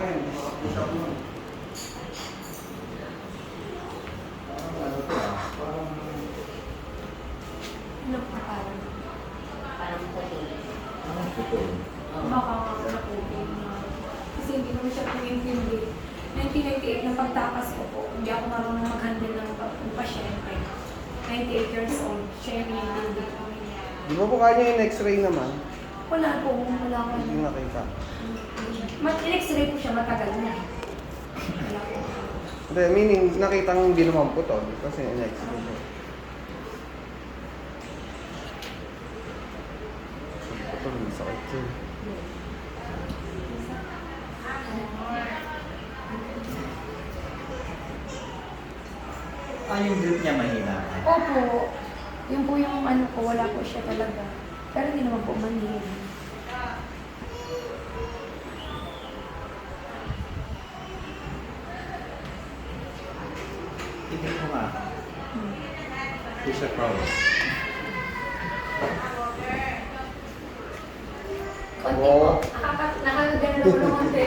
akin, makapush up mo. Ano to ah? Parang... Ano pa parang? Parang putol. Parang putol. Baka wala po kasi hindi naman siya pinintindi. 1998 nang pagtakas ko po, hindi ako marunong mag-handle ng pasyente. 98 years old, siya yung pinintindi ko. Di ba po kaya niya yung x-ray naman? Wala po, wala ko. Hindi nakita. In-x-ray po siya, matagal na. Wala po. Hindi, meaning nakita ng hindi naman putol kasi in-x-ray po. Putol, sakit yun. Yung grip niya mahina. Opo, yun po yung ano ko, wala po siya talaga. Pero hindi naman po manhin. Tingin mo nga. Fisher Prowse. Konti Oo. po, nakakagano po ng konti.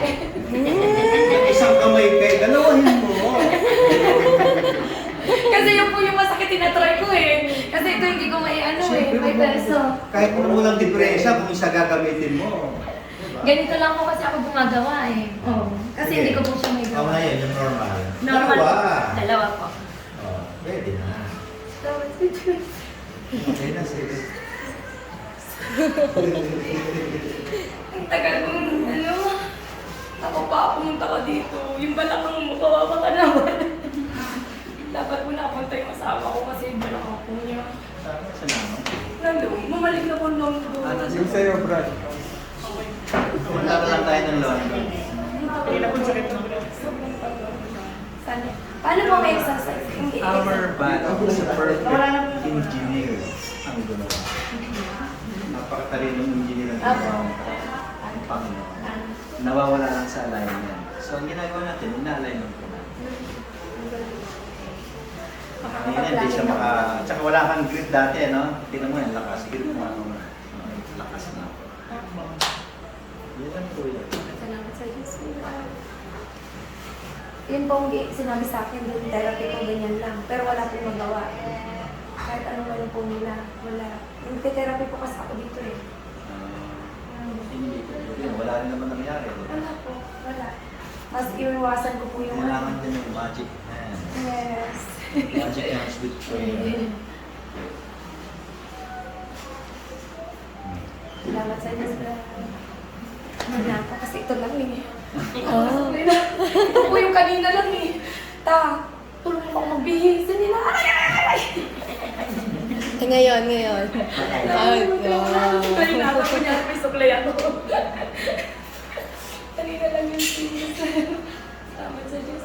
Isang kamay kayo, dalawahin mo. Kasi yun po yung masakit tinatry ko eh. Kasi ito hindi ko may ano eh, may peso. Kahit kung walang diferensya, kung isa gagamitin mo. Diba? Ganito lang po kasi ako gumagawa eh. Oo. Kasi Sige. hindi ko po siya may Ako gawa. na yun, yung normal. Normal Dalawa. po. Dalawa po. Oh, pwede na. Okay na, sige. Ang tagal kong ano, ako pa pumunta ka dito. Yung balakang mo, kawawa ka naman. Dapat mo napunta yung asawa ko kasi yung balakang po niya. Sa naman. Nandun, bumalik na po nung doon. Yung sa'yo, Brad. Wala ka lang tayo ng laundry. Hindi na po sakit na. Sobrang tagal. Sana. Paano mo may exercise? Hindi. Our body is perfect engineer ang gumawa. Napakatalinong engineer ang gumawa ang Panginoon. Nawawala lang sa alignment. So, ang ginagawa natin, ina-alignment ko na. Hindi siya maka... Tsaka wala kang grip dati, no? Tingnan mo yung lakas. Grip mo ano na. Lakas na. Yan ang po yan. Salamat sa Diyos. Yun po ang sinabi sa akin, yung therapy ko ganyan lang. Pero wala pong magawa. Kahit anong ano po nila, wala. Yung therapy po kasi ako dito eh. Hindi ko. Wala rin naman nangyari. Wala po, wala. Mas iwasan ko po yung Kailangan din yung magic hand. Yes. Magic hands with prayer. Salamat sa Diyos na ako kasi ito lang eh. Oh. Ito po yung kanina lang eh. Tulungan ako magbihis. Nila, ay! Ngayon. Ay, Kanina ako, kunyari may suklay ako. Kanina lang yung serious. Salamat sa Diyos.